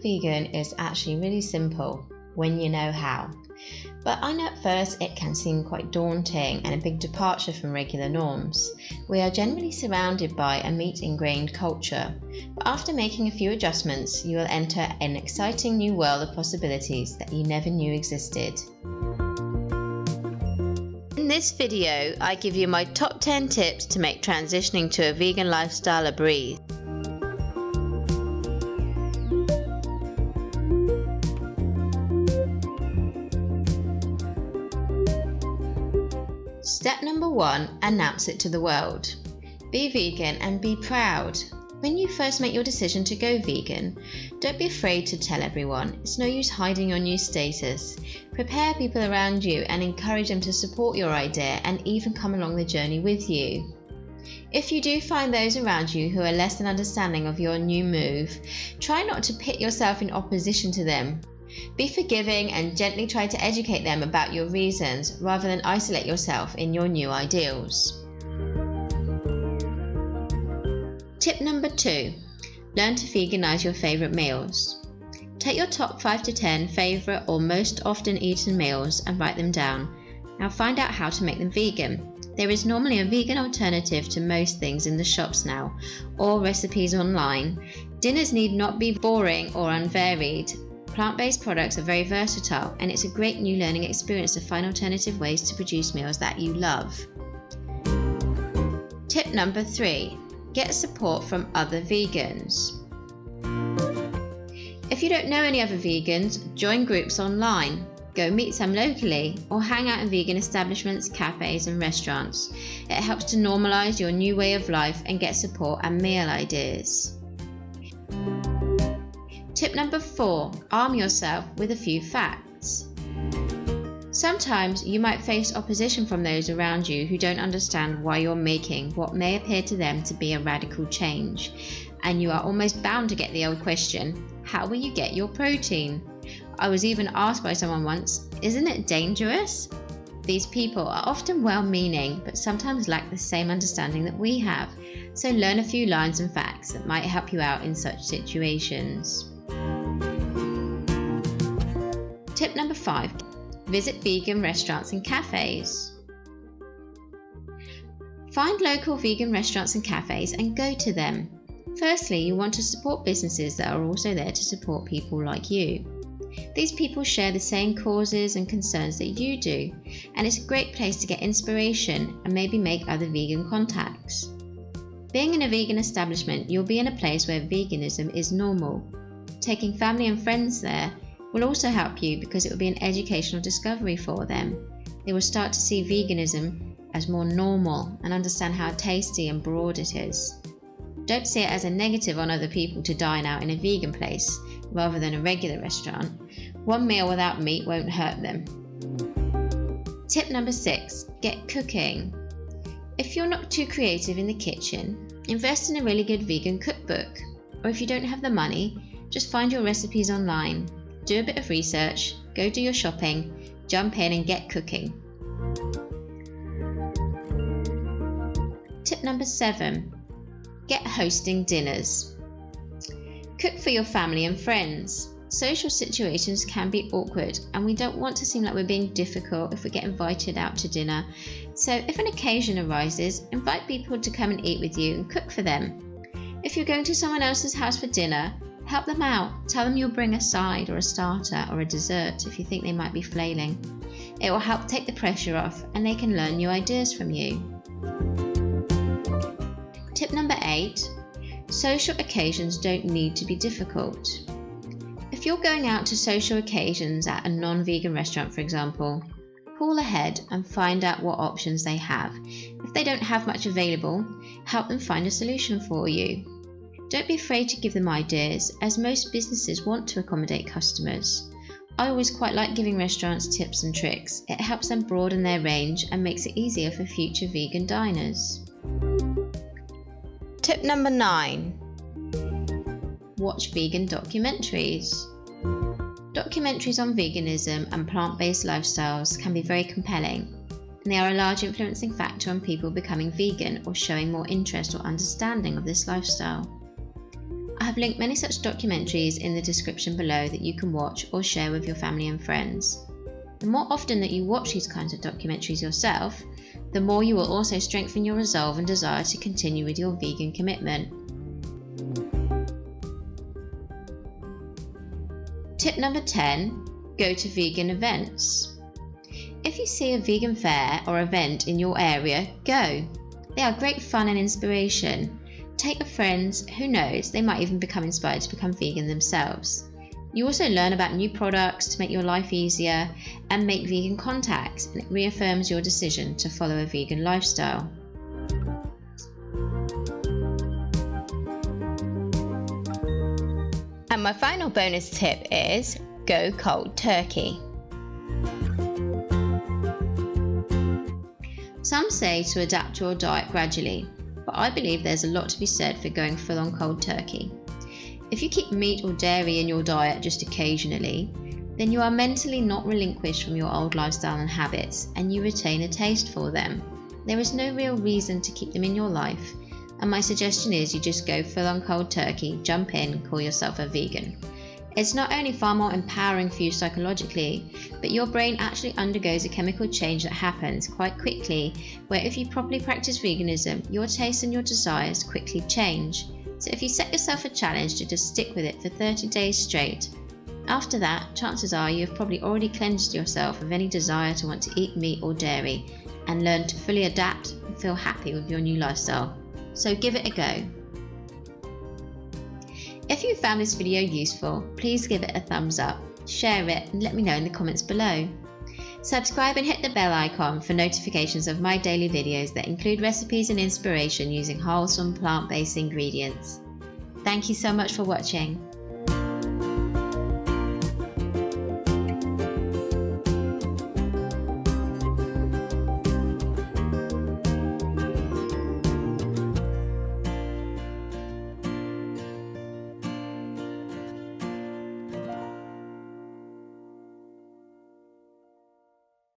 Going vegan is actually really simple when you know how. But I know at first it can seem quite daunting and a big departure from regular norms. We are generally surrounded by a meat-ingrained culture, but after making a few adjustments, you will enter an exciting new world of possibilities that you never knew existed. In this video, I give you my top 10 tips to make transitioning to a vegan lifestyle a breeze. Step number 1, announce it to the world. Be vegan and be proud. When you first make your decision to go vegan, don't be afraid to tell everyone. It's no use hiding your new status. Prepare people around you and encourage them to support your idea and even come along the journey with you. If you do find those around you who are less than understanding of your new move, try not to pit yourself in opposition to them. Be forgiving and gently try to educate them about your reasons rather than isolate yourself in your new ideals. Tip number 2, learn to veganize your favorite meals. Take your top 5 to 10 favorite or most often eaten meals and write them down. Now find out how to make them vegan. There is normally a vegan alternative to most things in the shops now, or recipes online. Dinners need not be boring or unvaried. Plant-based products are very versatile, and it's a great new learning experience to find alternative ways to produce meals that you love. Tip number 3, get support from other vegans. If you don't know any other vegans, join groups online, go meet some locally, or hang out in vegan establishments, cafes and restaurants. It helps to normalize your new way of life and get support and meal ideas. Tip number 4, arm yourself with a few facts. Sometimes you might face opposition from those around you who don't understand why you're making what may appear to them to be a radical change, and you are almost bound to get the old question, how will you get your protein? I was even asked by someone once, isn't it dangerous? These people are often well-meaning but sometimes lack the same understanding that we have, so learn a few lines and facts that might help you out in such situations. Tip number 5, visit vegan restaurants and cafes. Find local vegan restaurants and cafes and go to them. Firstly, you want to support businesses that are also there to support people like you. These people share the same causes and concerns that you do, and it's a great place to get inspiration and maybe make other vegan contacts. Being in a vegan establishment, you'll be in a place where veganism is normal. Taking family and friends there will also help you because it will be an educational discovery for them. They will start to see veganism as more normal and understand how tasty and broad it is. Don't see it as a negative on other people to dine out in a vegan place rather than a regular restaurant. One meal without meat won't hurt them. Tip number 6, get cooking. If you're not too creative in the kitchen, invest in a really good vegan cookbook. Or if you don't have the money, just find your recipes online. Do a bit of research, go do your shopping, jump in and get cooking. Tip number 7, get hosting dinners. Cook for your family and friends. Social situations can be awkward and we don't want to seem like we're being difficult if we get invited out to dinner. So if an occasion arises, invite people to come and eat with you and cook for them. If you're going to someone else's house for dinner, help them out. Tell them you'll bring a side or a starter or a dessert if you think they might be flailing. It will help take the pressure off and they can learn new ideas from you. Tip number 8, social occasions don't need to be difficult. If you're going out to social occasions at a non-vegan restaurant, for example, call ahead and find out what options they have. If they don't have much available, help them find a solution for you. Don't be afraid to give them ideas, as most businesses want to accommodate customers. I always quite like giving restaurants tips and tricks. It helps them broaden their range and makes it easier for future vegan diners. Tip number 9, watch vegan documentaries. Documentaries on veganism and plant-based lifestyles can be very compelling, and they are a large influencing factor on people becoming vegan or showing more interest or understanding of this lifestyle. I have linked many such documentaries in the description below that you can watch or share with your family and friends. The more often that you watch these kinds of documentaries yourself, the more you will also strengthen your resolve and desire to continue with your vegan commitment. Tip number 10, go to vegan events. If you see a vegan fair or event in your area, go. They are great fun and inspiration. Take your friends, who knows, they might even become inspired to become vegan themselves. You also learn about new products to make your life easier and make vegan contacts, and it reaffirms your decision to follow a vegan lifestyle. And my final bonus tip is go cold turkey. Some say to adapt your diet gradually, but I believe there's a lot to be said for going full on cold turkey. If you keep meat or dairy in your diet just occasionally, then you are mentally not relinquished from your old lifestyle and habits, and you retain a taste for them. There is no real reason to keep them in your life, and my suggestion is you just go full on cold turkey, jump in, call yourself a vegan. It's not only far more empowering for you psychologically, but your brain actually undergoes a chemical change that happens quite quickly, where if you properly practice veganism, your tastes and your desires quickly change. So if you set yourself a challenge to just stick with it for 30 days straight, after that, chances are you have probably already cleansed yourself of any desire to want to eat meat or dairy and learn to fully adapt and feel happy with your new lifestyle. So give it a go. If you found this video useful, please give it a thumbs up, share it and let me know in the comments below. Subscribe and hit the bell icon for notifications of my daily videos that include recipes and inspiration using wholesome plant-based ingredients. Thank you so much for watching.